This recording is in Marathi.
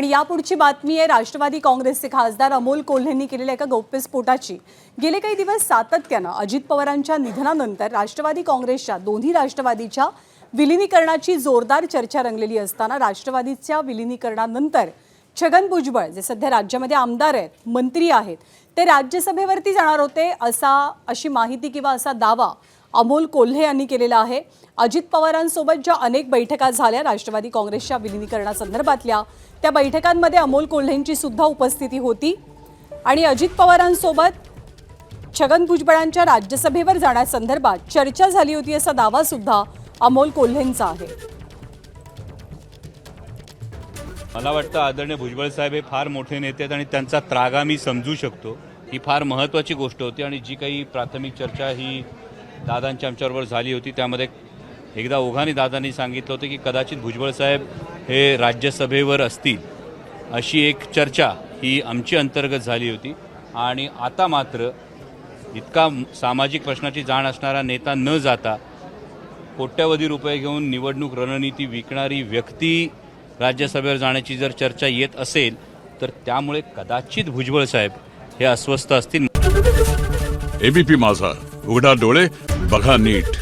आणि यापुढची बातमी आहे राष्ट्रवादी काँग्रेसचे खासदार अमोल कोल्हेंनी केलेल्या एका गौप्यस्फोटाची। गेले काही दिवस सातत्यानं अजित पवारांच्या निधनानंतर राष्ट्रवादी काँग्रेसच्या दोन्ही राष्ट्रवादीच्या विलीनीकरणाची जोरदार चर्चा रंगलेली असताना राष्ट्रवादीच्या विलीनीकरणानंतर छगन भुजबळ जे सध्या राज्यामध्ये आमदार आहेत, मंत्री आहेत, ते राज्यसभेवरती जाणार होते अशी माहिती किंवा असा दावा अमोल कोल्हे यांनी केलेला आहे। अजित पवारांसोबत ज्या अनेक बैठका झाल्या राष्ट्रवादी काँग्रेसच्या विलीनीकरणासंदर्भातल्या, त्या बैठकांमध्ये अमोल कोल्हेंची सुद्धा उपस्थिती होती आणि अजित पवारांसोबत छगन भुजबळांच्या राज्यसभेवर जाण्यासंदर्भात चर्चा झाली होती असा दावा सुद्धा अमोल कोल्हेंचा आहे। मला वाटतं आदरणीय भुजबळ साहेब हे फार मोठे नेते आहेत आणि त्यांचा त्रागा मी समजू शकतो। ही फार महत्त्वाची गोष्ट होती आणि जी काही प्राथमिक चर्चा ही दादांच्या आमच्याबरोबर झाली होती त्यामध्ये एकदा ओघाने दादांनी सांगितलं होतं की कदाचित भुजबळ साहेब हे राज्यसभेवर असतील अशी एक चर्चा ही आमची अंतर्गत झाली होती। आणि आता मात्र इतका सामाजिक प्रश्नाची जाण असणारा नेता न जाता कोट्यवधी रुपये घेऊन निवडणूक रणनीती विकणारी व्यक्ती राज्यसभेवर जाण्याची जर चर्चा येत असेल तर त्यामुळे कदाचित भुजबळ साहेब हे अस्वस्थ असतील। एबीपी माझा, उघडा डोळे बघा नीट।